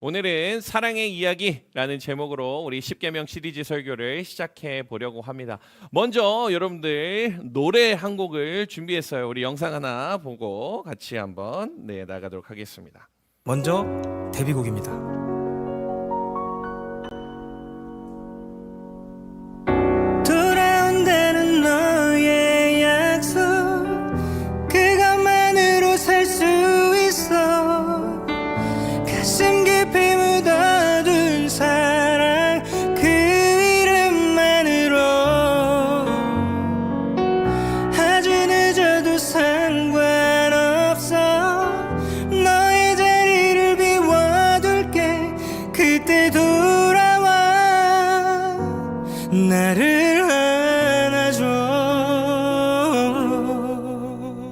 오늘은 사랑의 이야기라는 제목으로 우리 십계명 시리즈 설교를 시작해 보려고 합니다. 먼저 여러분들 노래 한 곡을 준비했어요. 우리 영상 하나 보고 같이 한번 나가도록 하겠습니다. 먼저 데뷔곡입니다. 돌아온다는 너의 약속, 그것만으로 살 수 있어. 가슴 깊이 묻어둔 사랑, 그 이름만으로 아주 늦어도 상관없어. 너의 자리를 비워둘게. 그때 돌아와 나를 안아줘.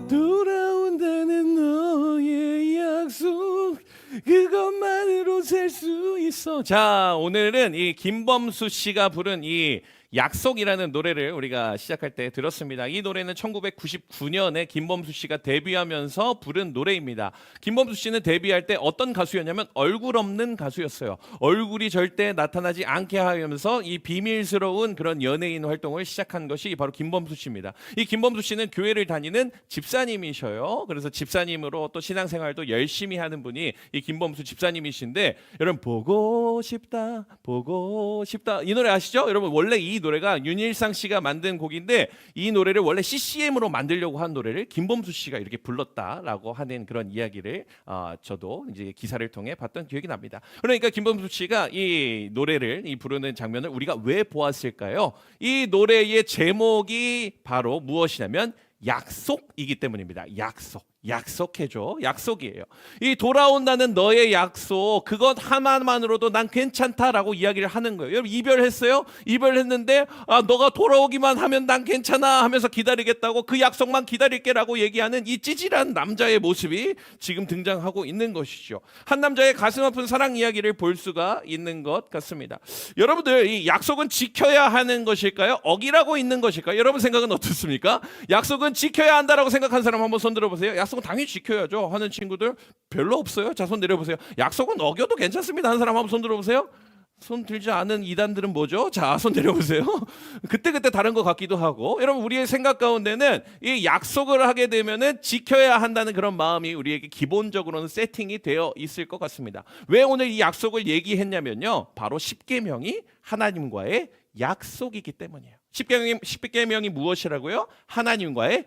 돌아온다는 너의 약속, 그것만으로 살 수 있어. 자, 오늘은 이 김범수 씨가 부른 이 약속이라는 노래를 우리가 시작할 때 들었습니다. 이 노래는 1999년에 김범수 씨가 데뷔하면서 부른 노래입니다. 김범수 씨는 데뷔할 때 어떤 가수였냐면 얼굴 없는 가수였어요. 얼굴이 절대 나타나지 않게 하면서 이 비밀스러운 그런 연예인 활동을 시작한 것이 바로 김범수 씨입니다. 이 김범수 씨는 교회를 다니는 집사님이셔요. 그래서 집사님으로 또 신앙생활도 열심히 하는 분이 이 김범수 집사님이신데, 여러분 보고 싶다 보고 싶다 이 노래 아시죠? 여러분 원래 이 노래가 윤일상 씨가 만든 곡인데, 이 노래를 원래 CCM으로 만들려고 한 노래를 김범수 씨가 이렇게 불렀다라고 하는 그런 이야기를 저도 이제 기사를 통해 봤던 기억이 납니다. 그러니까 김범수 씨가 이 노래를 부르는 장면을 우리가 왜 보았을까요? 이 노래의 제목이 바로 무엇이냐면 약속이기 때문입니다. 약속해줘. 약속이에요. 이 돌아온다는 너의 약속, 그것 하나만으로도 난 괜찮다라고 이야기를 하는 거예요. 여러분 이별했어요? 이별했는데 너가 돌아오기만 하면 난 괜찮아 하면서 기다리겠다고, 그 약속만 기다릴게라고 얘기하는 이 찌질한 남자의 모습이 지금 등장하고 있는 것이죠. 한 남자의 가슴 아픈 사랑 이야기를 볼 수가 있는 것 같습니다. 여러분들 이 약속은 지켜야 하는 것일까요? 어기라고 있는 것일까요? 여러분 생각은 어떻습니까? 약속은 지켜야 한다라고 생각한 사람 한번 손 들어보세요. 약속은 당연히 지켜야죠 하는 친구들 별로 없어요. 자, 손 내려보세요. 약속은 어겨도 괜찮습니다 하는 사람 한번 손 들어보세요. 손 들지 않은 이단들은 뭐죠? 자, 손 내려보세요. 그때 다른 것 같기도 하고. 여러분 우리의 생각 가운데는 이 약속을 하게 되면은 지켜야 한다는 그런 마음이 우리에게 기본적으로는 세팅이 되어 있을 것 같습니다. 왜 오늘 이 약속을 얘기했냐면요, 바로 십계명이 하나님과의 약속이기 때문이에요. 십계명이 무엇이라고요? 하나님과의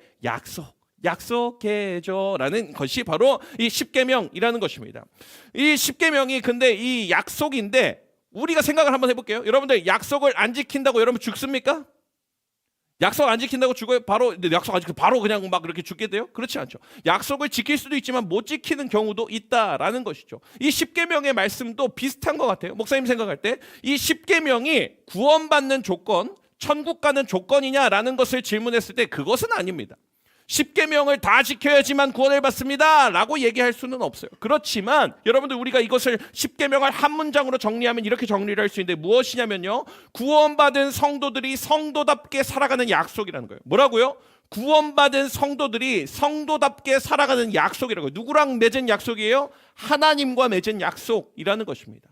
약속해줘라는 것이 바로 이 십계명이라는 것입니다. 이 십계명이 근데 이 약속인데, 우리가 생각을 한번 해볼게요. 여러분들 약속을 안 지킨다고 여러분 죽습니까? 약속 안 지킨다고 죽어요? 약속 안 지키고 바로 그냥 막 그렇게 죽게 돼요? 그렇지 않죠. 약속을 지킬 수도 있지만 못 지키는 경우도 있다라는 것이죠. 이 십계명의 말씀도 비슷한 것 같아요. 목사님 생각할 때 이 십계명이 구원받는 조건, 천국 가는 조건이냐라는 것을 질문했을 때 그것은 아닙니다. 십계명을 다 지켜야지만 구원을 받습니다 라고 얘기할 수는 없어요. 그렇지만 여러분들 우리가 이것을 십계명을 한 문장으로 정리하면 이렇게 정리를 할 수 있는데, 무엇이냐면요, 구원받은 성도들이 성도답게 살아가는 약속이라는 거예요. 뭐라고요? 구원받은 성도들이 성도답게 살아가는 약속이라고요. 누구랑 맺은 약속이에요? 하나님과 맺은 약속이라는 것입니다.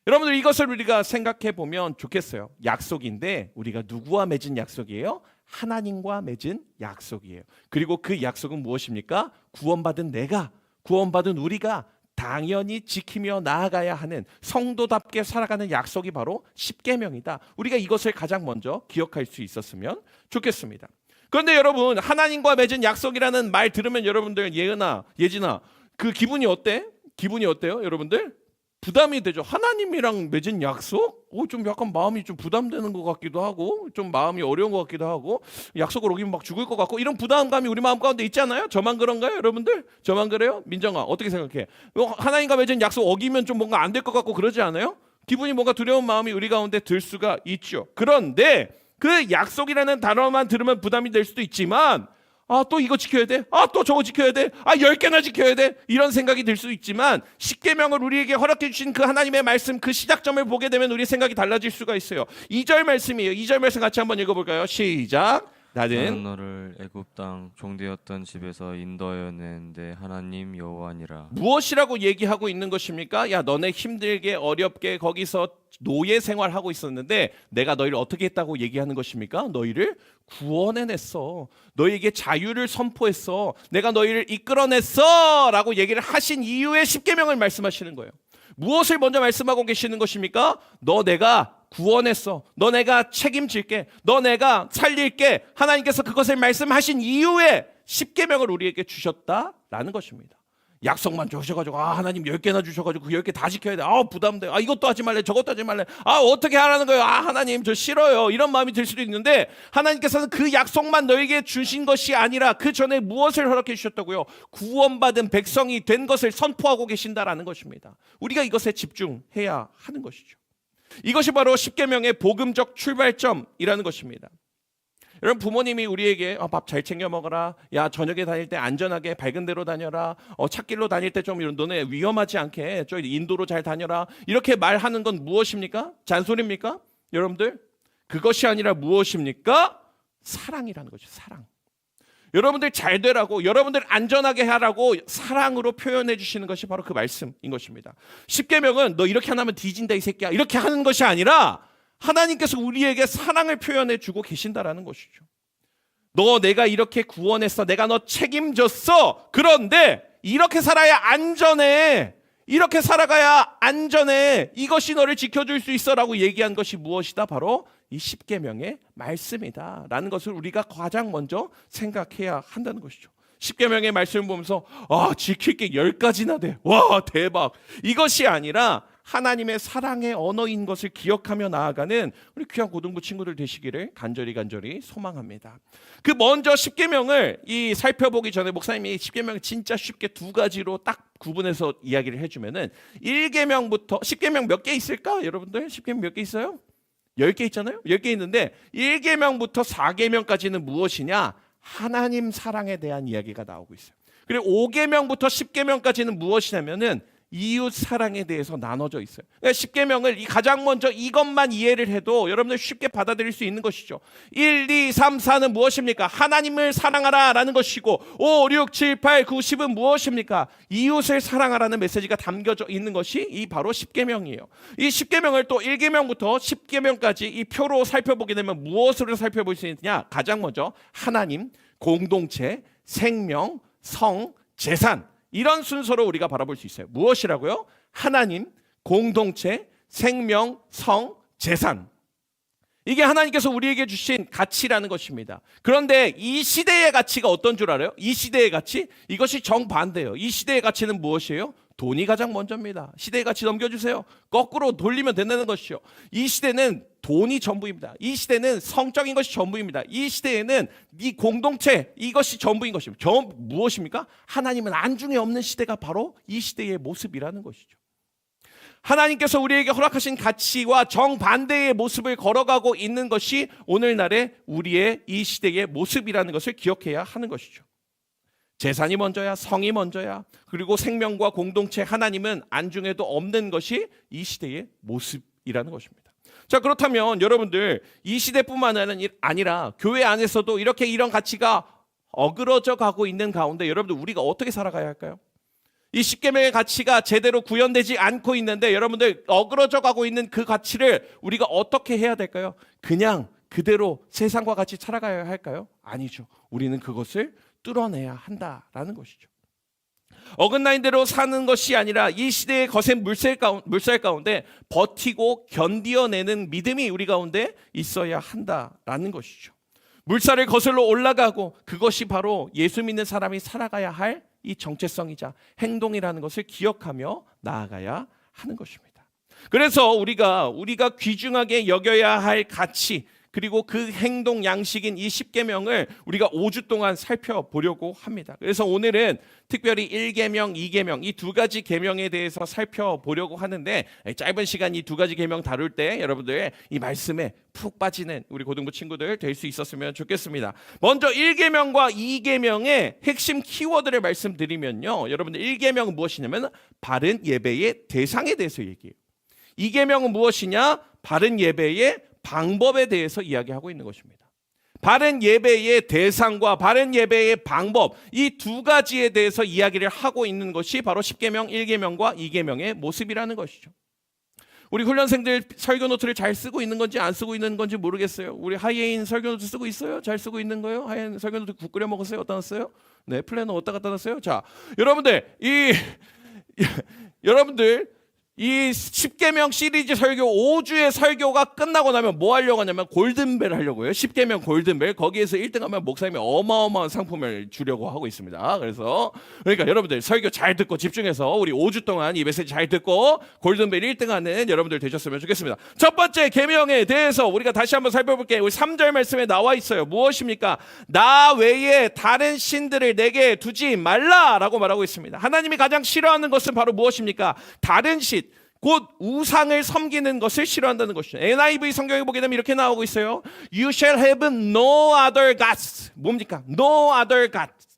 여러분들 이것을 우리가 생각해 보면 좋겠어요. 약속인데 우리가 누구와 맺은 약속이에요? 하나님과 맺은 약속이에요. 그리고 그 약속은 무엇입니까? 구원받은 우리가 당연히 지키며 나아가야 하는 성도답게 살아가는 약속이 바로 십계명이다. 우리가 이것을 가장 먼저 기억할 수 있었으면 좋겠습니다. 그런데 여러분, 하나님과 맺은 약속이라는 말 들으면 여러분들 예진아 그 기분이 어때요? 여러분들 부담이 되죠. 하나님이랑 맺은 약속? 좀 약간 마음이 좀 부담되는 것 같기도 하고, 좀 마음이 어려운 것 같기도 하고, 약속을 어기면 막 죽을 것 같고, 이런 부담감이 우리 마음 가운데 있지 않아요? 저만 그런가요, 여러분들? 저만 그래요? 민정아, 어떻게 생각해? 하나님과 맺은 약속 어기면 좀 뭔가 안 될 것 같고 그러지 않아요? 기분이 뭔가 두려운 마음이 우리 가운데 들 수가 있죠. 그런데 그 약속이라는 단어만 들으면 부담이 될 수도 있지만, 또 이거 지켜야 돼? 또 저거 지켜야 돼? 10개나 지켜야 돼? 이런 생각이 들 수 있지만, 십계명을 우리에게 허락해 주신 그 하나님의 말씀, 그 시작점을 보게 되면 우리의 생각이 달라질 수가 있어요. 2절 말씀이에요. 2절 말씀 같이 한번 읽어볼까요? 시작. 나는 너를 애굽 땅 종되었던 집에서 인도하였는데 하나님 여호와니라. 무엇이라고 얘기하고 있는 것입니까? 야, 너네 힘들게 어렵게 거기서 노예 생활하고 있었는데 내가 너희를 어떻게 했다고 얘기하는 것입니까? 너희를 구원해냈어. 너희에게 자유를 선포했어. 내가 너희를 이끌어냈어 라고 얘기를 하신 이후에 십계명을 말씀하시는 거예요. 무엇을 먼저 말씀하고 계시는 것입니까? 너 내가 구원했어. 너 내가 책임질게. 너 내가 살릴게. 하나님께서 그것을 말씀하신 이후에 십계명을 우리에게 주셨다라는 것입니다. 약속만 주셔가지고 하나님 10개나 주셔가지고 그 10개 다 지켜야 돼. 부담돼. 이것도 하지 말래. 저것도 하지 말래. 어떻게 하라는 거예요? 하나님 저 싫어요. 이런 마음이 들 수도 있는데 하나님께서는 그 약속만 너에게 주신 것이 아니라 그 전에 무엇을 허락해 주셨다고요? 구원받은 백성이 된 것을 선포하고 계신다라는 것입니다. 우리가 이것에 집중해야 하는 것이죠. 이것이 바로 십계명의 복음적 출발점이라는 것입니다. 여러분, 부모님이 우리에게 밥 잘 챙겨 먹어라. 야, 저녁에 다닐 때 안전하게 밝은 데로 다녀라. 찻길로 다닐 때 좀 너네 위험하지 않게 저 인도로 잘 다녀라. 이렇게 말하는 건 무엇입니까? 잔소리입니까? 여러분들, 그것이 아니라 무엇입니까? 사랑이라는 거죠. 사랑. 여러분들 잘 되라고, 여러분들 안전하게 하라고 사랑으로 표현해 주시는 것이 바로 그 말씀인 것입니다. 십계명은 너 이렇게 안 하면 뒤진다 이 새끼야, 이렇게 하는 것이 아니라 하나님께서 우리에게 사랑을 표현해 주고 계신다라는 것이죠. 너 내가 이렇게 구원했어. 내가 너 책임졌어. 그런데 이렇게 살아야 안전해. 이렇게 살아가야 안전해. 이것이 너를 지켜줄 수 있어라고 얘기한 것이 무엇이다? 바로 이 십계명의 말씀이다 라는 것을 우리가 가장 먼저 생각해야 한다는 것이죠. 십계명의 말씀을 보면서 지킬 게 10가지나 돼. 와, 대박. 이것이 아니라 하나님의 사랑의 언어인 것을 기억하며 나아가는 우리 귀한 고등부 친구들 되시기를 간절히 소망합니다. 그 먼저 십계명을 살펴보기 전에 목사님이 십계명을 진짜 쉽게 2가지로 딱 구분해서 이야기를 해주면은 1계명부터 십계명 몇 개 있을까? 여러분들 십계명 몇 개 있어요? 10개 있잖아요. 10개 있는데 1계명부터 4계명까지는 무엇이냐? 하나님 사랑에 대한 이야기가 나오고 있어요. 그리고 5계명부터 10계명까지는 무엇이냐면은 이웃 사랑에 대해서 나눠져 있어요. 그러니까 십계명을 가장 먼저 이것만 이해를 해도 여러분들 쉽게 받아들일 수 있는 것이죠. 1, 2, 3, 4는 무엇입니까? 하나님을 사랑하라 라는 것이고 5, 6, 7, 8, 9, 10은 무엇입니까? 이웃을 사랑하라는 메시지가 담겨져 있는 것이 이 바로 십계명이에요. 이 십계명을 또 1계명부터 10계명까지 이 표로 살펴보게 되면 무엇으로 살펴볼 수 있느냐? 가장 먼저 하나님, 공동체, 생명, 성, 재산, 이런 순서로 우리가 바라볼 수 있어요. 무엇이라고요? 하나님, 공동체, 생명, 성, 재산. 이게 하나님께서 우리에게 주신 가치라는 것입니다. 그런데 이 시대의 가치가 어떤 줄 알아요? 이 시대의 가치? 이것이 정반대예요. 이 시대의 가치는 무엇이에요? 돈이 가장 먼저입니다. 시대의 가치 넘겨주세요. 거꾸로 돌리면 된다는 것이죠. 이 시대는 돈이 전부입니다. 이 시대는 성적인 것이 전부입니다. 이 시대에는 이 공동체, 이것이 전부인 것입니다. 무엇입니까? 하나님은 안중에 없는 시대가 바로 이 시대의 모습이라는 것이죠. 하나님께서 우리에게 허락하신 가치와 정반대의 모습을 걸어가고 있는 것이 오늘날의 우리의 이 시대의 모습이라는 것을 기억해야 하는 것이죠. 재산이 먼저야, 성이 먼저야, 그리고 생명과 공동체, 하나님은 안중에도 없는 것이 이 시대의 모습이라는 것입니다. 자, 그렇다면 여러분들 이 시대뿐만 아니라 교회 안에서도 이런 가치가 어그러져 가고 있는 가운데 여러분들 우리가 어떻게 살아가야 할까요? 이 십계명의 가치가 제대로 구현되지 않고 있는데 여러분들 어그러져 가고 있는 그 가치를 우리가 어떻게 해야 될까요? 그냥 그대로 세상과 같이 살아가야 할까요? 아니죠. 우리는 그것을 뚫어내야 한다라는 것이죠. 어긋나인 대로 사는 것이 아니라 이 시대의 거센 물살 가운데 버티고 견디어내는 믿음이 우리 가운데 있어야 한다라는 것이죠. 물살을 거슬러 올라가고 그것이 바로 예수 믿는 사람이 살아가야 할 이 정체성이자 행동이라는 것을 기억하며 나아가야 하는 것입니다. 그래서 우리가 귀중하게 여겨야 할 가치, 그리고 그 행동 양식인 이 십계명을 우리가 5주 동안 살펴보려고 합니다. 그래서 오늘은 특별히 1계명, 2계명 이 2가지 계명에 대해서 살펴보려고 하는데 짧은 시간 이 2가지 계명 다룰 때 여러분들 이 말씀에 푹 빠지는 우리 고등부 친구들 될 수 있었으면 좋겠습니다. 먼저 1계명과 2계명의 핵심 키워드를 말씀드리면요. 여러분들 1계명은 무엇이냐면 바른 예배의 대상에 대해서 얘기해요. 2계명은 무엇이냐? 바른 예배의 방법에 대해서 이야기하고 있는 것입니다. 바른 예배의 대상과 바른 예배의 방법, 이 두 가지에 대해서 이야기를 하고 있는 것이 바로 10계명, 1계명과 2계명의 모습이라는 것이죠. 우리 훈련생들 설교 노트를 잘 쓰고 있는 건지 안 쓰고 있는 건지 모르겠어요. 우리 하이에인 설교 노트 쓰고 있어요? 잘 쓰고 있는 거예요? 하이에인 설교 노트 국 끓여 먹었어요? 어디다 놨어요? 네, 플래너 어디다 갖다 놨어요? 자, 여러분들 이 10계명 시리즈 설교 5주의 설교가 끝나고 나면 뭐 하려고 하냐면 골든벨 하려고요. 10계명 골든벨. 거기에서 1등하면 목사님이 어마어마한 상품을 주려고 하고 있습니다. 그러니까 여러분들 설교 잘 듣고 집중해서 우리 5주 동안 이 메시지 잘 듣고 골든벨 1등하는 여러분들 되셨으면 좋겠습니다. 첫 번째 계명에 대해서 우리가 다시 한번 살펴볼게요. 우리 3절 말씀에 나와 있어요. 무엇입니까? 나 외에 다른 신들을 내게 두지 말라라고 말하고 있습니다. 하나님이 가장 싫어하는 것은 바로 무엇입니까? 다른 신, 곧 우상을 섬기는 것을 싫어한다는 것이죠. NIV 성경에 보게 되면 이렇게 나오고 있어요. You shall have no other gods. 뭡니까? No other gods.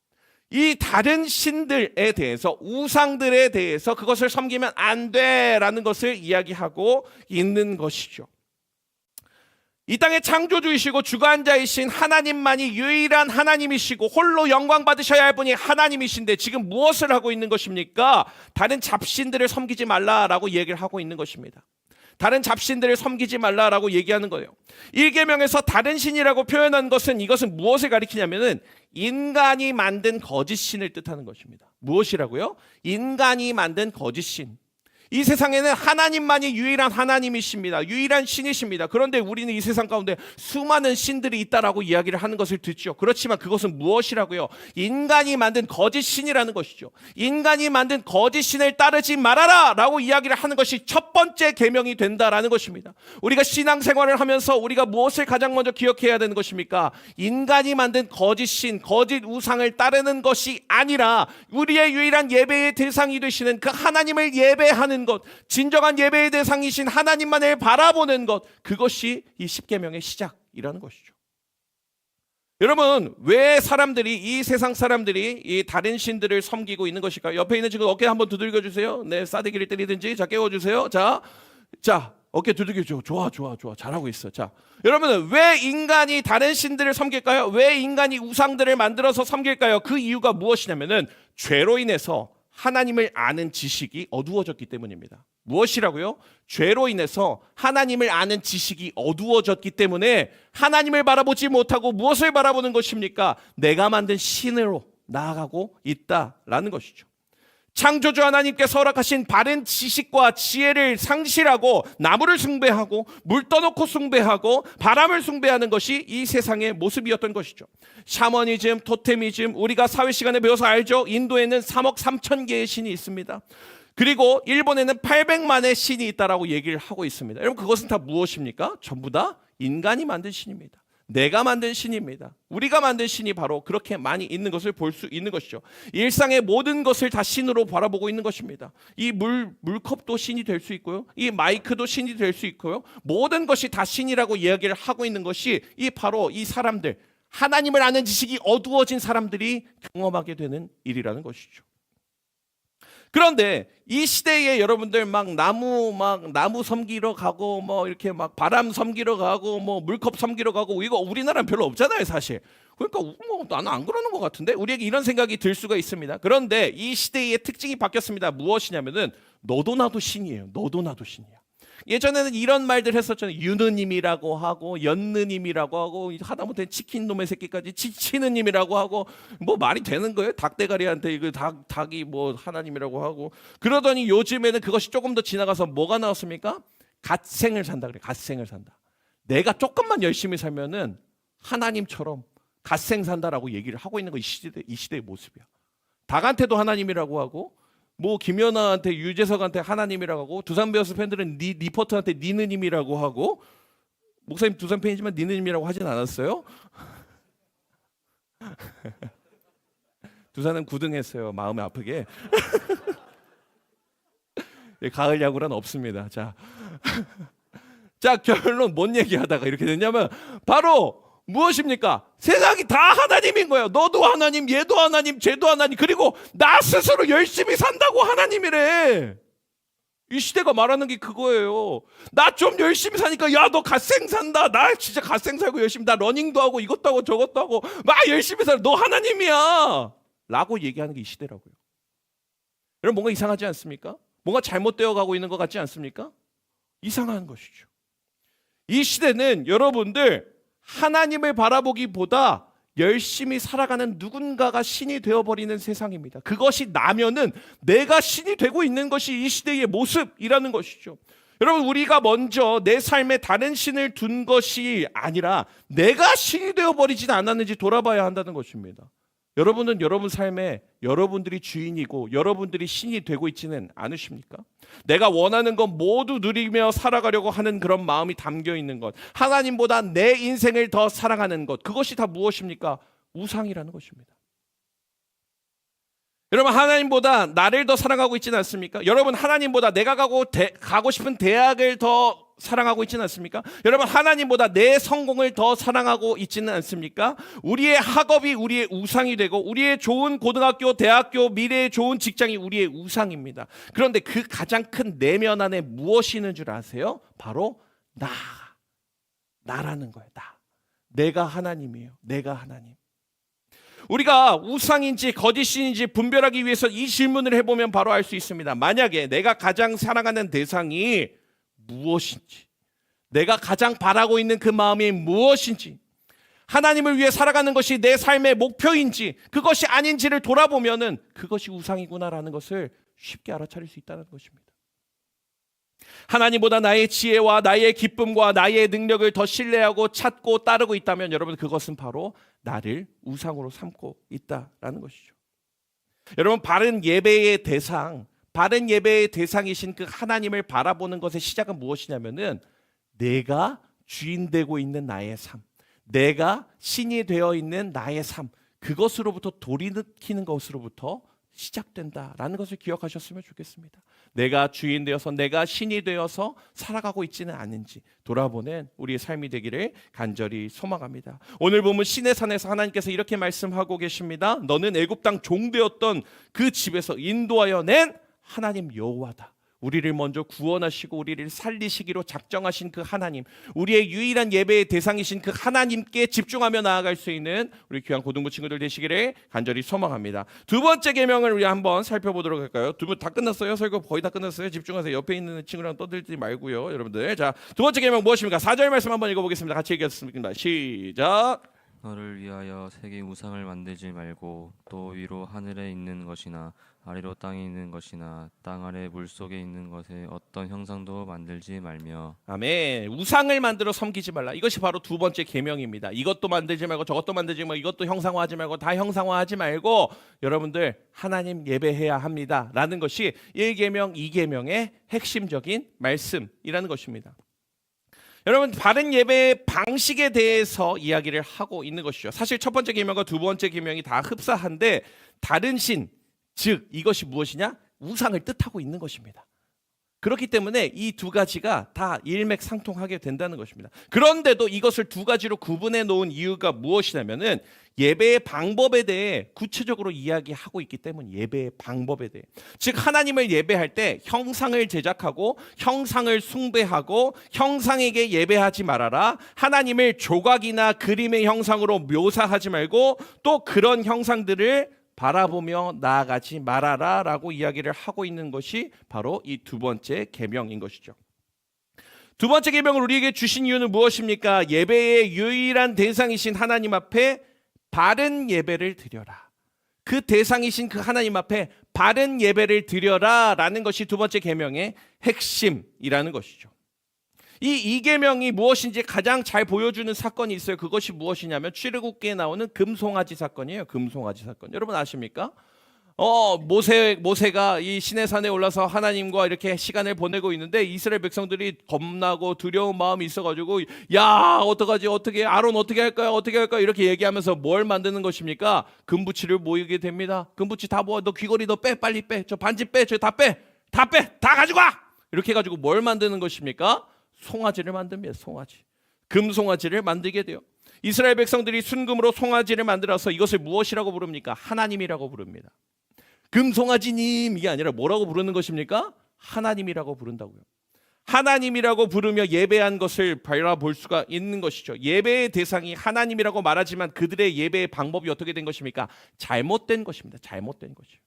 이 다른 신들에 대해서, 우상들에 대해서 그것을 섬기면 안 돼라는 것을 이야기하고 있는 것이죠. 이 땅의 창조주이시고 주관자이신 하나님만이 유일한 하나님이시고 홀로 영광 받으셔야 할 분이 하나님이신데 지금 무엇을 하고 있는 것입니까? 다른 잡신들을 섬기지 말라라고 얘기를 하고 있는 것입니다. 다른 잡신들을 섬기지 말라라고 얘기하는 거예요. 1계명에서 다른 신이라고 표현한 것은 이것은 무엇을 가리키냐면은 인간이 만든 거짓 신을 뜻하는 것입니다. 무엇이라고요? 인간이 만든 거짓 신. 이 세상에는 하나님만이 유일한 하나님이십니다. 유일한 신이십니다. 그런데 우리는 이 세상 가운데 수많은 신들이 있다라고 이야기를 하는 것을 듣죠. 그렇지만 그것은 무엇이라고요? 인간이 만든 거짓 신이라는 것이죠. 인간이 만든 거짓 신을 따르지 말아라 라고 이야기를 하는 것이 첫 번째 계명이 된다라는 것입니다. 우리가 신앙생활을 하면서 우리가 무엇을 가장 먼저 기억해야 되는 것입니까? 인간이 만든 거짓 신, 거짓 우상을 따르는 것이 아니라 우리의 유일한 예배의 대상이 되시는 그 하나님을 예배하는 것, 진정한 예배의 대상이신 하나님만을 바라보는 것, 그것이 이 10계명의 시작이라는 것이죠. 여러분, 왜 사람들이, 이 세상 사람들이 이 다른 신들을 섬기고 있는 것일까요? 옆에 있는 친구 어깨 한번 두들겨 주세요. 네, 싸대기를 때리든지. 자, 깨워주세요. 자, 어깨 두들겨줘. 좋아. 잘하고 있어. 자, 여러분은 왜 인간이 다른 신들을 섬길까요? 왜 인간이 우상들을 만들어서 섬길까요? 그 이유가 무엇이냐면은 죄로 인해서 하나님을 아는 지식이 어두워졌기 때문입니다. 무엇이라고요? 죄로 인해서 하나님을 아는 지식이 어두워졌기 때문에 하나님을 바라보지 못하고 무엇을 바라보는 것입니까? 내가 만든 신으로 나아가고 있다라는 것이죠. 창조주 하나님께서 허락하신 바른 지식과 지혜를 상실하고 나무를 숭배하고 물 떠놓고 숭배하고 바람을 숭배하는 것이 이 세상의 모습이었던 것이죠. 샤머니즘, 토테미즘, 우리가 사회 시간에 배워서 알죠. 인도에는 3억 3천 개의 신이 있습니다. 그리고 일본에는 800만의 신이 있다라고 얘기를 하고 있습니다. 여러분, 그것은 다 무엇입니까? 전부 다 인간이 만든 신입니다. 내가 만든 신입니다. 우리가 만든 신이 바로 그렇게 많이 있는 것을 볼 수 있는 것이죠. 일상의 모든 것을 다 신으로 바라보고 있는 것입니다. 이 물컵도 신이 될 수 있고요. 이 마이크도 신이 될 수 있고요. 모든 것이 다 신이라고 이야기를 하고 있는 것이 바로 이 사람들, 하나님을 아는 지식이 어두워진 사람들이 경험하게 되는 일이라는 것이죠. 그런데 이 시대에 여러분들 막 나무 섬기러 가고 뭐 이렇게 막 바람 섬기러 가고 뭐 물컵 섬기러 가고 이거 우리나라는 별로 없잖아요, 사실. 그러니까 뭐 나는 안 그러는 것 같은데 우리에게 이런 생각이 들 수가 있습니다. 그런데 이 시대의 특징이 바뀌었습니다. 무엇이냐면은 너도 나도 신이에요. 너도 나도 신이야. 예전에는 이런 말들 했었잖아요. 유느님이라고 하고 연느님이라고 하고 하다못해 치킨 놈의 새끼까지 치느님이라고 하고 뭐 말이 되는 거예요? 닭대가리한테 이거 닭이 뭐 하나님이라고 하고 그러더니 요즘에는 그것이 조금 더 지나가서 뭐가 나왔습니까? 갓생을 산다 그래. 갓생을 산다. 내가 조금만 열심히 살면은 하나님처럼 갓생 산다라고 얘기를 하고 있는 거 이 시대의 모습이야. 닭한테도 하나님이라고 하고 뭐 김연아한테 유재석한테 하나님이라고 하고 두산 베어스 팬들은 니퍼트한테 니느님이라고 하고 목사님 두산 팬이지만 니느님이라고 하진 않았어요. 두산은 9등했어요. 마음이 아프게. 가을 야구란 없습니다. 자, 결론 뭔 얘기하다가 이렇게 됐냐면 바로 무엇입니까? 세상이 다 하나님인 거예요. 너도 하나님, 얘도 하나님, 쟤도 하나님, 그리고 나 스스로 열심히 산다고 하나님이래. 이 시대가 말하는 게 그거예요. 나 좀 열심히 사니까 야 너 갓생 산다. 나 진짜 갓생 살고 열심히 나 러닝도 하고 이것도 하고 저것도 하고 막 열심히 살아. 너 하나님이야 라고 얘기하는 게 이 시대라고요. 여러분 뭔가 이상하지 않습니까? 뭔가 잘못되어 가고 있는 것 같지 않습니까? 이상한 것이죠. 이 시대는 여러분들 하나님을 바라보기보다 열심히 살아가는 누군가가 신이 되어버리는 세상입니다. 그것이 나면은 내가 신이 되고 있는 것이 이 시대의 모습이라는 것이죠. 여러분 우리가 먼저 내 삶에 다른 신을 둔 것이 아니라 내가 신이 되어버리진 않았는지 돌아봐야 한다는 것입니다. 여러분은 여러분 삶에 여러분들이 주인이고 여러분들이 신이 되고 있지는 않으십니까? 내가 원하는 것 모두 누리며 살아가려고 하는 그런 마음이 담겨 있는 것, 하나님보다 내 인생을 더 사랑하는 것, 그것이 다 무엇입니까? 우상이라는 것입니다. 여러분 하나님보다 나를 더 사랑하고 있지는 않습니까? 여러분 하나님보다 내가 가고 싶은 대학을 더 사랑하고 있지는 않습니까? 여러분 하나님보다 내 성공을 더 사랑하고 있지는 않습니까? 우리의 학업이 우리의 우상이 되고 우리의 좋은 고등학교, 대학교, 미래의 좋은 직장이 우리의 우상입니다. 그런데 그 가장 큰 내면 안에 무엇이 있는 줄 아세요? 바로 나라는 거예요. 내가 하나님이에요. 내가 하나님. 우리가 우상인지 거짓신인지 분별하기 위해서 이 질문을 해보면 바로 알 수 있습니다. 만약에 내가 가장 사랑하는 대상이 무엇인지, 내가 가장 바라고 있는 그 마음이 무엇인지, 하나님을 위해 살아가는 것이 내 삶의 목표인지 그것이 아닌지를 돌아보면은 그것이 우상이구나라는 것을 쉽게 알아차릴 수 있다는 것입니다. 하나님보다 나의 지혜와 나의 기쁨과 나의 능력을 더 신뢰하고 찾고 따르고 있다면 여러분 그것은 바로 나를 우상으로 삼고 있다라는 것이죠. 여러분 바른 예배의 대상이신 그 하나님을 바라보는 것의 시작은 무엇이냐면은 내가 주인 되고 있는 나의 삶, 내가 신이 되어 있는 나의 삶, 그것으로부터 돌이키는 것으로부터 시작된다라는 것을 기억하셨으면 좋겠습니다. 내가 주인 되어서 내가 신이 되어서 살아가고 있지는 않은지 돌아보는 우리의 삶이 되기를 간절히 소망합니다. 오늘 보면 신의 산에서 하나님께서 이렇게 말씀하고 계십니다. 너는 애굽 땅 종되었던 그 집에서 인도하여 낸 하나님 여호와다. 우리를 먼저 구원하시고 우리를 살리시기로 작정하신 그 하나님, 우리의 유일한 예배의 대상이신 그 하나님께 집중하며 나아갈 수 있는 우리 귀한 고등부 친구들 되시기를 간절히 소망합니다. 두 번째 계명을 우리 한번 살펴보도록 할까요? 두 분 다 끝났어요? 설교 거의 다 끝났어요? 집중하세요. 옆에 있는 친구랑 떠들지 말고요, 여러분들. 자, 두 번째 계명 무엇입니까? 4절 말씀 한번 읽어보겠습니다. 같이 읽겠습니다. 시작. 너를 위하여 세계 우상을 만들지 말고 또 위로 하늘에 있는 것이나 아래로 땅에 있는 것이나 땅 아래 물속에 있는 것에 어떤 형상도 만들지 말며. 아멘. 우상을 만들어 섬기지 말라. 이것이 바로 두 번째 계명입니다. 이것도 만들지 말고 저것도 만들지 말고 이것도 형상화하지 말고 다 형상화하지 말고 여러분들 하나님 예배해야 합니다 라는 것이 1계명 2계명의 핵심적인 말씀이라는 것입니다. 여러분 바른 예배의 방식에 대해서 이야기를 하고 있는 것이죠. 사실 첫 번째 계명과 두 번째 계명이 다 흡사한데 다른 신, 즉 이것이 무엇이냐? 우상을 뜻하고 있는 것입니다. 그렇기 때문에 이 두 가지가 다 일맥상통하게 된다는 것입니다. 그런데도 이것을 두 가지로 구분해 놓은 이유가 무엇이냐면은 예배의 방법에 대해 구체적으로 이야기하고 있기 때문. 예배의 방법에 대해, 즉 하나님을 예배할 때 형상을 제작하고 형상을 숭배하고 형상에게 예배하지 말아라, 하나님을 조각이나 그림의 형상으로 묘사하지 말고 또 그런 형상들을 바라보며 나아가지 말아라 라고 이야기를 하고 있는 것이 바로 이 두 번째 계명인 것이죠. 두 번째 계명을 우리에게 주신 이유는 무엇입니까? 예배의 유일한 대상이신 하나님 앞에 바른 예배를 드려라. 그 대상이신 그 하나님 앞에 바른 예배를 드려라 라는 것이 두 번째 계명의 핵심이라는 것이죠. 이 계명이 무엇인지 가장 잘 보여주는 사건이 있어요. 그것이 무엇이냐면 출애굽기에 나오는 금송아지 사건이에요. 금송아지 사건. 여러분 아십니까? 모세가 이 시내산에 올라서 하나님과 이렇게 시간을 보내고 있는데 이스라엘 백성들이 겁나고 두려운 마음이 있어가지고 야 어떡하지, 어떻게 아론 어떻게 할까요 이렇게 얘기하면서 뭘 만드는 것입니까? 금부치를 모이게 됩니다. 금부치 다 모아. 너 귀걸이 너 빼, 빨리 빼. 저 반지 빼, 저 다 빼, 다 가지고 와. 이렇게 해가지고 뭘 만드는 것입니까? 송아지를 만듭니다. 송아지. 금송아지를 만들게 돼요. 이스라엘 백성들이 순금으로 송아지를 만들어서 이것을 무엇이라고 부릅니까? 하나님이라고 부릅니다. 금송아지님 이게 아니라 뭐라고 부르는 것입니까? 하나님이라고 부른다고요. 하나님이라고 부르며 예배한 것을 바라볼 수가 있는 것이죠. 예배의 대상이 하나님이라고 말하지만 그들의 예배의 방법이 어떻게 된 것입니까? 잘못된 것입니다. 잘못된 것이요.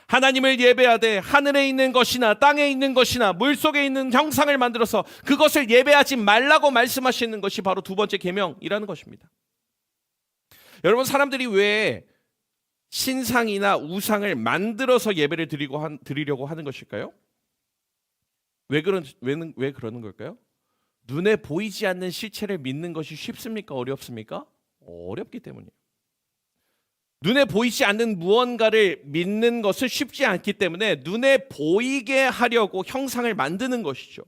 하나님을 예배하되 하늘에 있는 것이나 땅에 있는 것이나 물속에 있는 형상을 만들어서 그것을 예배하지 말라고 말씀하시는 것이 바로 두 번째 계명이라는 것입니다. 여러분, 사람들이 왜 신상이나 우상을 만들어서 예배를 드리려고 하는 것일까요? 왜 그러는 걸까요? 눈에 보이지 않는 실체를 믿는 것이 쉽습니까? 어렵습니까? 어렵기 때문이에요. 눈에 보이지 않는 무언가를 믿는 것은 쉽지 않기 때문에 눈에 보이게 하려고 형상을 만드는 것이죠.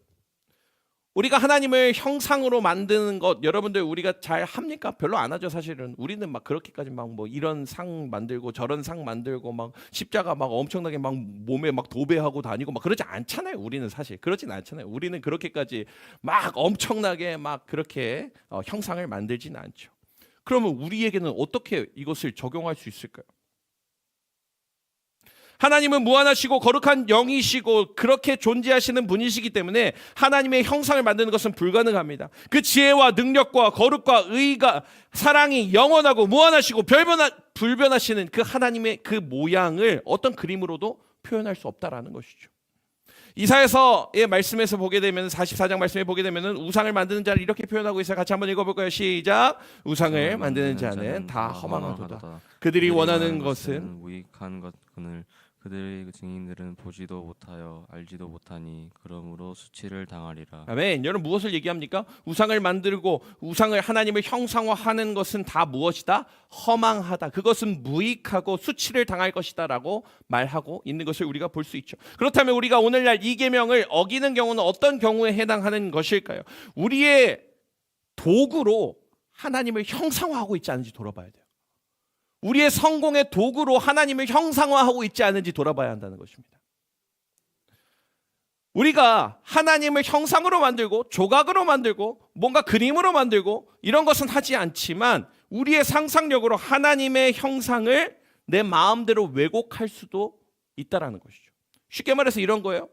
우리가 하나님을 형상으로 만드는 것, 여러분들 우리가 잘 합니까? 별로 안 하죠. 사실은 우리는 막 그렇게까지 막 뭐 이런 상 만들고 저런 상 만들고 막 십자가 막 엄청나게 막 몸에 막 도배하고 다니고 막 그러지 않잖아요. 우리는 사실 그러진 않잖아요. 우리는 그렇게까지 막 엄청나게 막 그렇게 형상을 만들지는 않죠. 그러면 우리에게는 어떻게 이것을 적용할 수 있을까요? 하나님은 무한하시고 거룩한 영이시고 그렇게 존재하시는 분이시기 때문에 하나님의 형상을 만드는 것은 불가능합니다. 그 지혜와 능력과 거룩과 의가 사랑이 영원하고 무한하시고 불변하시는 그 하나님의 그 모양을 어떤 그림으로도 표현할 수 없다라는 것이죠. 이사야서의 말씀에서 보게 되면 44장 말씀에 보게 되면은 우상을 만드는 자를 이렇게 표현하고 있어요. 같이 한번 읽어볼까요? 시작. 우상을 만드는 자는 다 허망하도다. 그들이 원하는 것은 무익한 것을 그들의 증인들은 보지도 못하여 알지도 못하니 그러므로 수치를 당하리라. 아멘. 여러분, 무엇을 얘기합니까? 우상을 만들고 우상을 하나님을 형상화하는 것은 다 무엇이다? 허망하다. 그것은 무익하고 수치를 당할 것이다 라고 말하고 있는 것을 우리가 볼 수 있죠. 그렇다면 우리가 오늘날 이 계명을 어기는 경우는 어떤 경우에 해당하는 것일까요? 우리의 도구로 하나님을 형상화하고 있지 않은지 돌아봐야 돼요. 우리의 성공의 도구로 하나님을 형상화하고 있지 않은지 돌아봐야 한다는 것입니다. 우리가 하나님을 형상으로 만들고 조각으로 만들고 뭔가 그림으로 만들고 이런 것은 하지 않지만 우리의 상상력으로 하나님의 형상을 내 마음대로 왜곡할 수도 있다라는 것이죠. 쉽게 말해서 이런 거예요.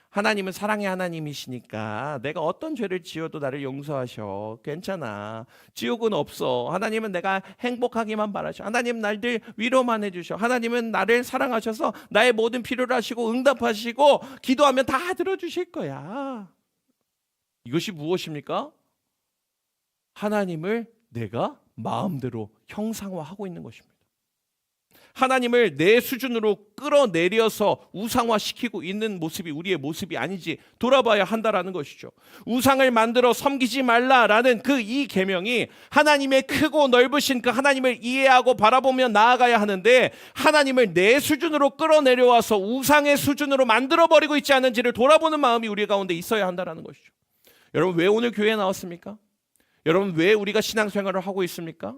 하나님은 사랑의 하나님이시니까 내가 어떤 죄를 지어도 나를 용서하셔. 괜찮아. 지옥은 없어. 하나님은 내가 행복하기만 바라셔. 하나님 날들 위로만 해주셔. 하나님은 나를 사랑하셔서 나의 모든 필요를 하시고 응답하시고 기도하면 다 들어주실 거야. 이것이 무엇입니까? 하나님을 내가 마음대로 형상화하고 있는 것입니다. 하나님을 내 수준으로 끌어내려서 우상화시키고 있는 모습이 우리의 모습이 아니지 돌아봐야 한다라는 것이죠. 우상을 만들어 섬기지 말라라는 그 이 계명이 하나님의 크고 넓으신 그 하나님을 이해하고 바라보며 나아가야 하는데 하나님을 내 수준으로 끌어내려와서 우상의 수준으로 만들어버리고 있지 않은지를 돌아보는 마음이 우리 가운데 있어야 한다라는 것이죠. 여러분, 왜 오늘 교회에 나왔습니까? 여러분, 왜 우리가 신앙생활을 하고 있습니까?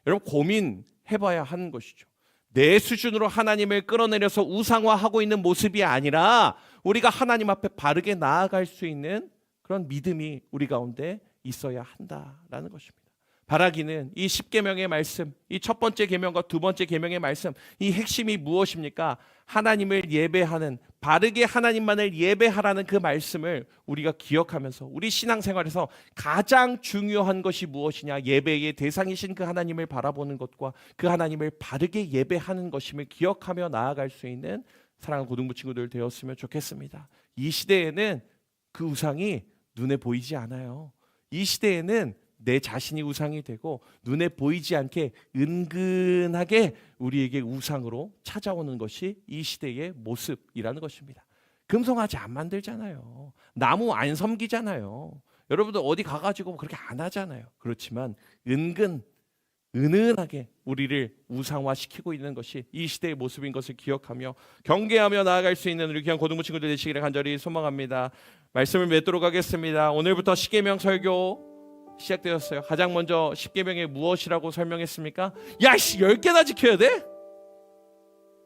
여러분, 고민해봐야 하는 것이죠. 내 수준으로 하나님을 끌어내려서 우상화하고 있는 모습이 아니라 우리가 하나님 앞에 바르게 나아갈 수 있는 그런 믿음이 우리 가운데 있어야 한다라는 것입니다. 바라기는 이 10계명의 말씀, 이 첫 번째 계명과 두 번째 계명의 말씀, 이 핵심이 무엇입니까? 하나님을 예배하는, 바르게 하나님만을 예배하라는 그 말씀을 우리가 기억하면서 우리 신앙생활에서 가장 중요한 것이 무엇이냐? 예배의 대상이신 그 하나님을 바라보는 것과 그 하나님을 바르게 예배하는 것임을 기억하며 나아갈 수 있는 사랑하는 고등부 친구들 되었으면 좋겠습니다. 이 시대에는 그 우상이 눈에 보이지 않아요. 이 시대에는 내 자신이 우상이 되고 눈에 보이지 않게 은근하게 우리에게 우상으로 찾아오는 것이 이 시대의 모습이라는 것입니다. 금송아지 안 만들잖아요. 나무 안 섬기잖아요. 여러분들 어디 가가지고 그렇게 안 하잖아요. 그렇지만 은은하게 우리를 우상화시키고 있는 것이 이 시대의 모습인 것을 기억하며 경계하며 나아갈 수 있는 우리 귀한 고등부 친구들 되시기를 간절히 소망합니다. 말씀을 맺도록 하겠습니다. 오늘부터 십계명 설교 시작되었어요. 가장 먼저 십계명이 무엇이라고 설명했습니까? 야, 10개나 지켜야 돼?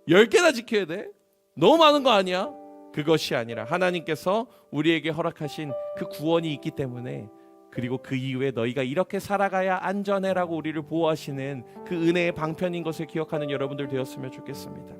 10개나 지켜야 돼? 너무 많은 거 아니야? 그것이 아니라 하나님께서 우리에게 허락하신 그 구원이 있기 때문에, 그리고 그 이후에 너희가 이렇게 살아가야 안전해라고 우리를 보호하시는 그 은혜의 방편인 것을 기억하는 여러분들 되었으면 좋겠습니다.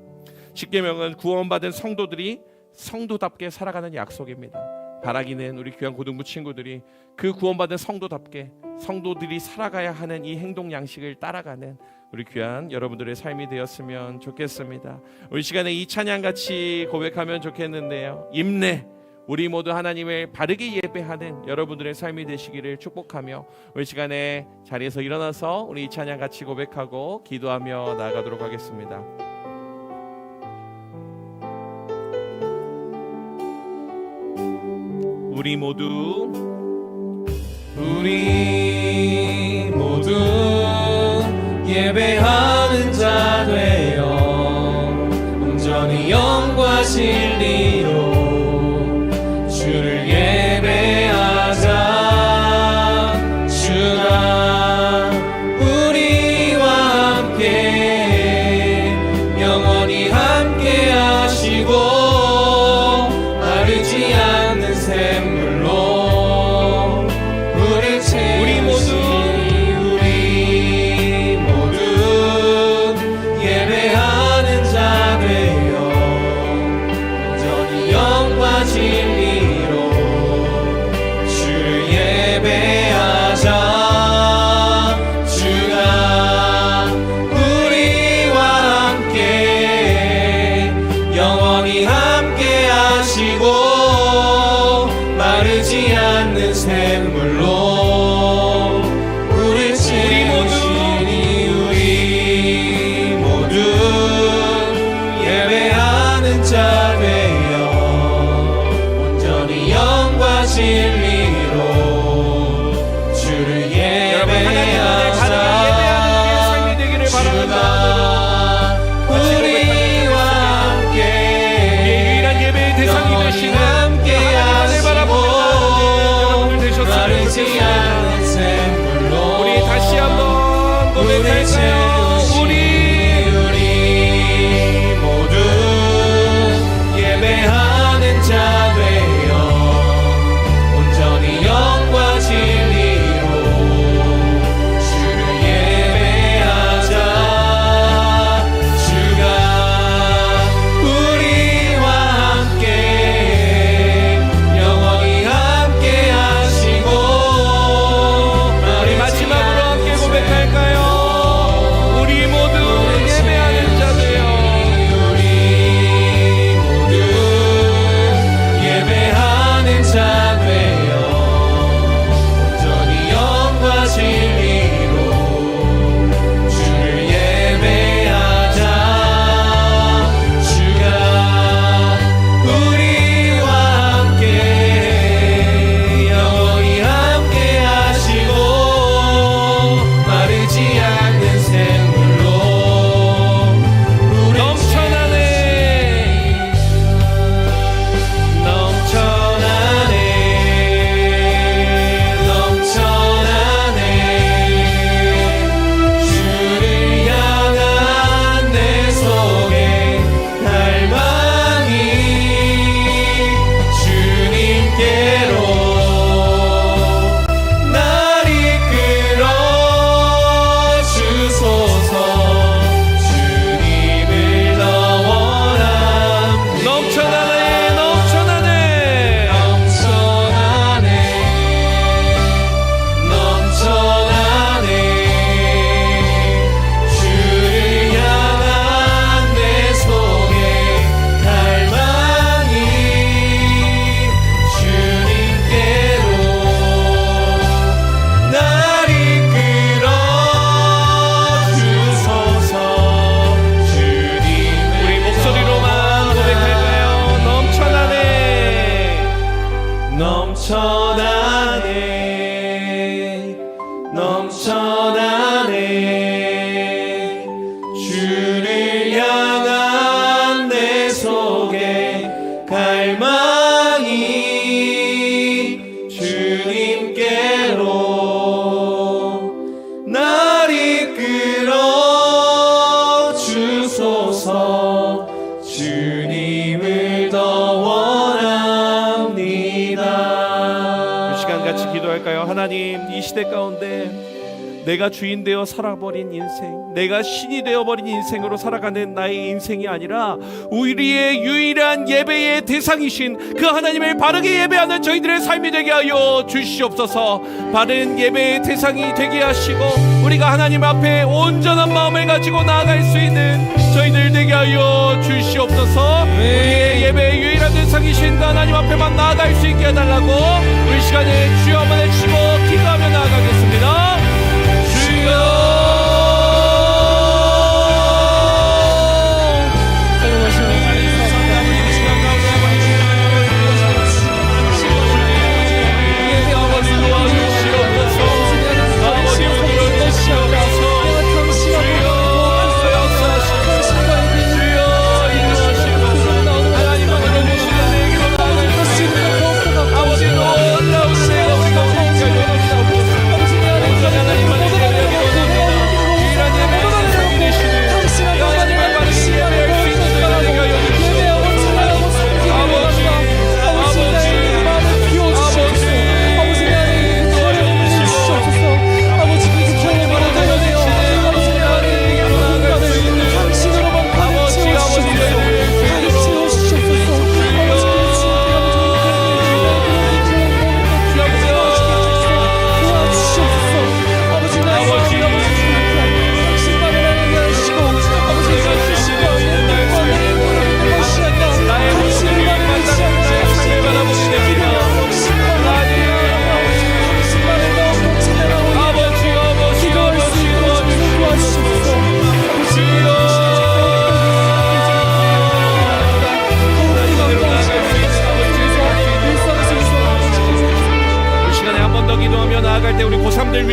십계명은 구원받은 성도들이 성도답게 살아가는 약속입니다. 바라기는 우리 귀한 고등부 친구들이 그 구원받은 성도답게 성도들이 살아가야 하는 이 행동 양식을 따라가는 우리 귀한 여러분들의 삶이 되었으면 좋겠습니다. 우리 시간에 이 찬양 같이 고백하면 좋겠는데요. 임내, 우리 모두 하나님을 바르게 예배하는 여러분들의 삶이 되시기를 축복하며 우리 시간에 자리에서 일어나서 우리 이 찬양 같이 고백하고 기도하며 나아가도록 하겠습니다. 우리 모두 예배하는 자 되어 온전히 영과 진리로 주를 예배하자. 주가 우리와 함께 영원히 함께 하시고 마르지 않는 샘물로 우리 모두 예배하는 자 되어 온전히 영과 진리로 주를 예배하자. 주가 우리와 함께 영원히 함께 하시고 마르지 않는 샘물로 우리 모두 예배하는 자 되어 온전히 영과 진리로 주를 예배하자. 삶이 되기를 바랍니다. 우리와 함께 유일한 예배의 대상이 되시는 하나님을 바라보는 여러분들 되셨으면 마르지 좋겠습니다. 않는 샘물로 우리 다시 한번 고백할까요? 우리 모두 예배하는 자 되어 온전히 영과 진리로 주를 예배하자. 주가 우리와 함께 영원히 함께 하시고 우리 마지막으로 함께 고백할까요? 우리 모두 예배하는 자 되어 우리 모두 예배하는 자 되어 온전히 영과 진리로 주를 예배하자. 주가 우리와 함께 영원히 함께 하시고 마르지 않는 샘물로 넘쳐나네 주를 향한 내 속에 갈망이 주님께로 날 이끌어 주소서. 주님을 더 원합니다. 넘쳐나네 주를 향한 내 속에 갈망이 주님께로 날 이끌어 주소서. 주님을 우리 목소리로만 고백할까요? 넘쳐나네 주를 향한 내 속에 갈망이 주님께로 날 이끌어 주소서. 주님을 더 원합니다. 이 시간 같이 기도할까요? 하나님, 이 시대 가운데 내가 주인 되어 살아버린 인생, 내가 신이 되어버린 인생으로 살아가는 나의 인생이 아니라 우리의 유일한 예배의 대상이신 그 하나님을 바르게 예배하는 저희들의 삶이 되게 하여 주시옵소서. 바른 예배의 대상이 되게 하시고 우리가 하나님 앞에 온전한 마음을 가지고 나아갈 수 있는 저희들 되게 하여 주시옵소서. 우리의 예배의 유일한 대상이신 그 하나님 앞에만 나아갈 수 있게 해달라고 우리 시간에 주여 한번 외치고 기도하며 나아가겠습니다. 주여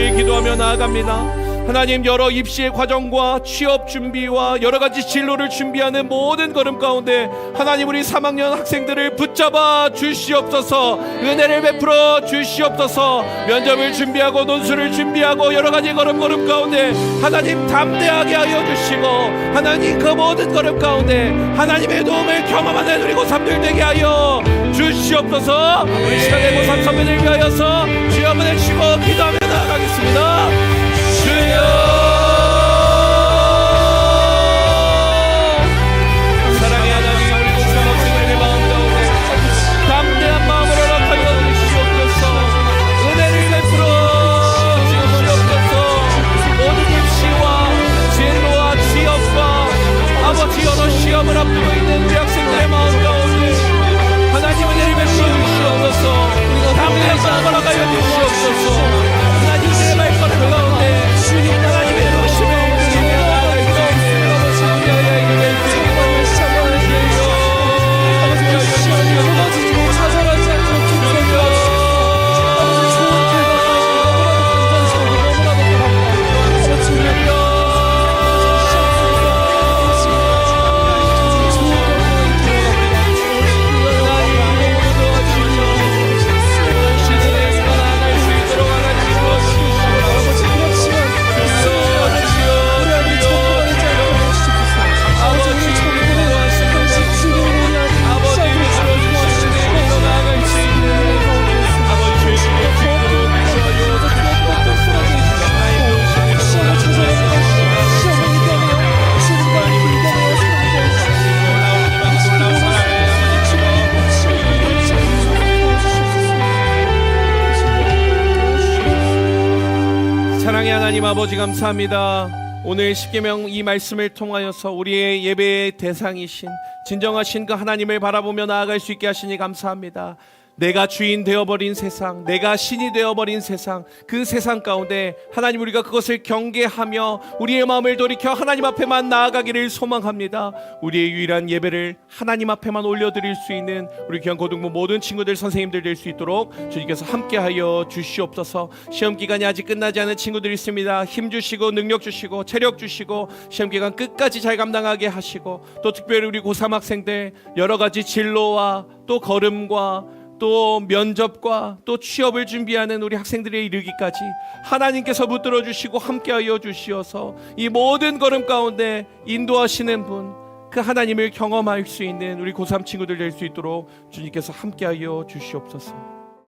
위해 기도하며 나아갑니다. 하나님, 여러 입시의 과정과 취업 준비와 여러 가지 진로를 준비하는 모든 걸음 가운데 하나님, 우리 3학년 학생들을 붙잡아 주시옵소서. 은혜를 베풀어 주시옵소서. 면접을 준비하고 논술을 준비하고 여러 가지 걸음 가운데 하나님 담대하게 하여 주시고 하나님 그 모든 걸음 가운데 하나님의 도움을 경험하는 우리 고3들 되게 하여 주시옵소서. 우리 시간의 고3 선배들 위하여서 주여 한번 해주시고 기도하며 나아가겠습니다. 주여, 사랑의 하나님, 우리 고3 학생들의 마음 가운데 담대한 마음으로 허락하여 주시옵소서. 은혜를 베풀어 주시옵소서. 모든 입시와 진로와 취업과 아버지 여러 시험을 앞두고 있는 우리 학생들의 마음 가운데 하나님 은혜를 베풀어 주시옵소서. 담대한 마음으로 허락하여 주시옵소서. 하나님의 말씀을 가운데 하나님의 도심을 누리며 나아갈 수 있는 사랑의 하나님 아버지, 감사합니다. 오늘 십계명 이 말씀을 통하여서 우리의 예배의 대상이신 진정하신 그 하나님을 바라보며 나아갈 수 있게 하시니 감사합니다. 내가 주인 되어버린 세상, 내가 신이 되어버린 세상, 그 세상 가운데 하나님, 우리가 그것을 경계하며 우리의 마음을 돌이켜 하나님 앞에만 나아가기를 소망합니다. 우리의 유일한 예배를 하나님 앞에만 올려드릴 수 있는 우리 귀한 고등부 모든 친구들, 선생님들 될 수 있도록 주님께서 함께하여 주시옵소서. 시험 기간이 아직 끝나지 않은 친구들이 있습니다. 힘 주시고 능력 주시고 체력 주시고 시험 기간 끝까지 잘 감당하게 하시고, 또 특별히 우리 고3 학생들 여러 가지 진로와 또 걸음과 또 면접과 또 취업을 준비하는 우리 학생들의 이르기까지 하나님께서 붙들어 주시고 함께하여 주시어서 이 모든 걸음 가운데 인도하시는 분, 그 하나님을 경험할 수 있는 우리 고3 친구들 될 수 있도록 주님께서 함께하여 주시옵소서.